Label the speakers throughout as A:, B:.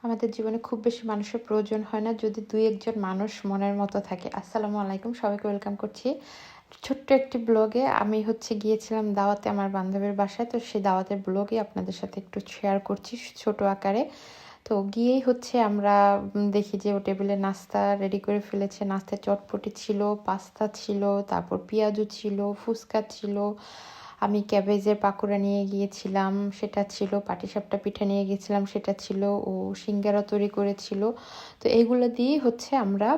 A: আমাদের জীবনে খুব বেশি মানুষের প্রয়োজন হয় না যদি দুই একজন মানুষ মনের মতো থাকে। আসসালামু আলাইকুম, সবাইকে ওয়েলকাম করছি ছোট্ট একটি ব্লগে। আমি গিয়েছিলাম দাওয়াতে আমার বান্ধবীর বাসায়, তো সেই দাওয়াতের ব্লগে আপনাদের সাথে একটু শেয়ার করছি ছোট আকারে। তো গিয়েই আমরা দেখি যে ও টেবিলে নাস্তা রেডি করে ফেলেছে। নাস্তায় চটপটি ছিল, পাস্তা ছিল, তারপর পেঁয়াজু ছিল, ফুচকা ছিল, আমি ক্যাবেজের পাকোড়া নিয়ে গিয়েছিলাম সেটা ছিল, পাটিসাপটা পিঠা নিয়ে গিয়েছিলাম সেটা ছিল, ও সিঙ্গারা তৈরি করেছিল। তো এইগুলো দিয়েই আমরা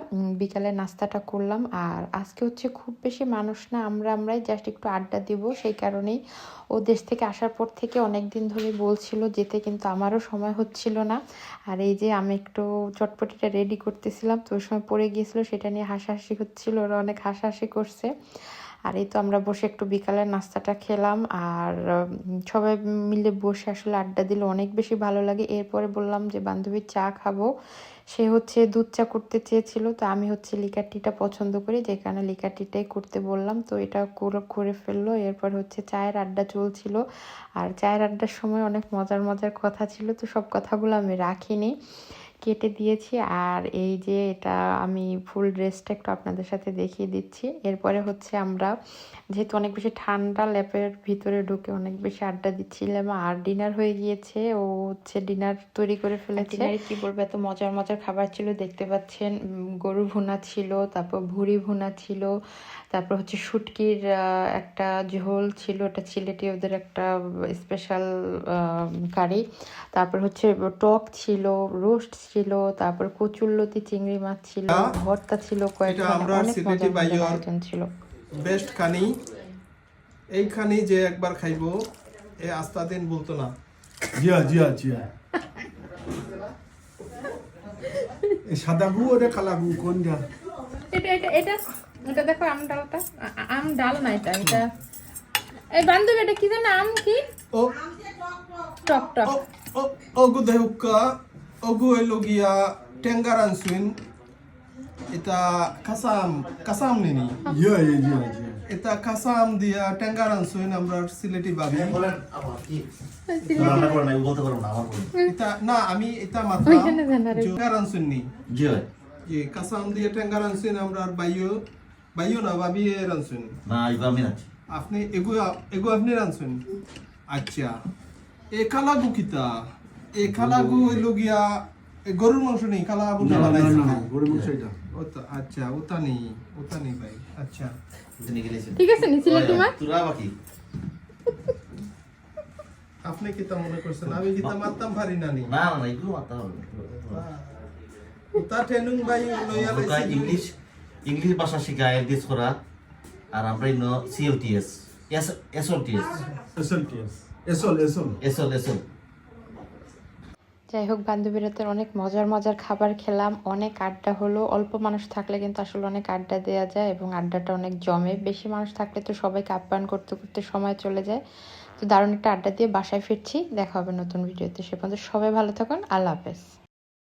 A: বিকালে নাস্তাটা করলাম। আর আজকে খুব বেশি মানুষ না, আমরাই জাস্ট একটু আড্ডা দিব, সেই কারণেই ও দেশ থেকে আসার পর থেকে অনেক দিন ধরে বলছিল যেতে, কিন্তু আমারও সময় হচ্ছিল না। আর এই যে আমি একটু চটপটিটা রেডি করতেছিলাম, তো ওই সময় পড়ে গিয়েছিল, সেটা নিয়ে হাসাহাসি হচ্ছিল, ওরা অনেক হাসাহাসি করছে। আর এই তো আমরা বসে একটু বিকালের নাস্তাটা খেলাম, আর সবাই মিলে বসে আসলে আড্ডা দিলে অনেক বেশি ভালো লাগে। এরপরে বললাম যে বান্ধবীর চা খাবো, সে দুধ চা করতে চেয়েছিল, তো আমি লিকার টিটা পছন্দ করি, যে কারণে লিকার টিটাই করতে বললাম, তো এটা করে ফেললো। এরপর চায়ের আড্ডা চলছিল, আর চায়ের আড্ডার সময় অনেক মজার মজার কথা ছিল, তো সব কথাগুলো আমি রাখিনি, কেটে দিয়েছি। আর এই যে এটা আমি ফুল ড্রেসটা একটু আপনাদের সাথে দেখিয়ে দিচ্ছি। এরপরে আমরা যেহেতু অনেক বেশি ঠান্ডা, ল্যাপের ভিতরে ঢুকে অনেক বেশি আড্ডা দিচ্ছিলাম। আর ডিনার হয়ে গিয়েছে, ও ডিনার তৈরি করে ফেলেছে। কি বলবো, এত মজার মজার খাবার ছিল, দেখতে পাচ্ছেন। গরু ভুনা ছিল, তারপর ভুড়ি ভুনা ছিল, তারপর শুটকির একটা ঝোল ছিল, ওটা সিলেটি ওদের একটা স্পেশাল কারি, তারপর টক ছিল, রোস্ট ছিল, তারপর কচুরলতি চিংড়ি মাছ ছিল, ভর্তা ছিল, কয়েকটা অনেক মজার মজার আইটেম ছিল।
B: বেস্ট খানি এই খানি যে একবার খাইবো এ আস্তা দিন বলতো না।
C: জিয়া জিয়া জিয়া এই সাদা গু ওটা কালা গু কোনটা?
A: এটা এটা এটা এটা দেখো, আম ডালটা, আম ডাল না, এটা এটা এই বান্ধবী, এটা কি জানো, আম কি
B: ও
A: টক টক
B: ও ওগু দেহুকা ওগু এলোগিয়া টেঙ্গারান সুইন এটা কাসাম নিনি
C: জিয়া জিয়া জিয়া
B: এটা কাসাম দিয়া টেঙ্গারান সুইন আমরা সিলেটি ভাবি
D: বলেন আবার কি রান্না করে নাই বলতে পারবো না আমার বলেন
B: এটা না আমি এটা মাত্র টেঙ্গারান সুইন নি
D: জি ভাই
B: জি কাসাম দিয়া টেঙ্গারান সুইন আমরা বাইও না ভাবি রানসুন
D: না এবার আমি আছি
B: আপনি এগু আপনি রানসুন আচ্ছা এ কালাগু কিতা এ কালাগু হইল গিয়া গরুর মাংস নেই কালা আবু
C: না
B: বানাইছে
C: না গরু মাংস এটা
B: ওটা আচ্ছা ওটা নেই ভাই আচ্ছা
D: তিনি গেলেছেন
A: ঠিক আছে, নি সিলেটি মা
D: তোরা বাকি
B: আপনি কিতা মনে করছেন আমি কিতা মারতাম পারি না নি
D: না না এগুলো মাথা হবে
B: ওটা ট্রেনিং ভাই লইয়া
D: ওটা
B: লাইছি
D: ইংলিশ ভাষা শেখা এলডিএস করা আর আমরা ইনো সিএলটিএস এসএলটিএস
C: এসএলটিএস এসএল এসএল
D: এসএল এসএল
A: যাই হোক, বান্ধবীরা তো অনেক মজার মজার খাবার খেলাম, অনেক আড্ডা হলো। অল্প মানুষ থাকলে কিন্তু আসলে অনেক আড্ডা দেওয়া যায় এবং আড্ডাটা অনেক জমে। বেশি মানুষ থাকলে তো সবাইকে আপ্যায়ন করতে করতে সময় চলে যায়। তো দারুণ একটা আড্ডা দিয়ে বাসায় ফিরছি। দেখা হবে নতুন ভিডিওতে, সে পর্যন্ত সবাই ভালো থাকুন। আল্লাহ হাফেজ।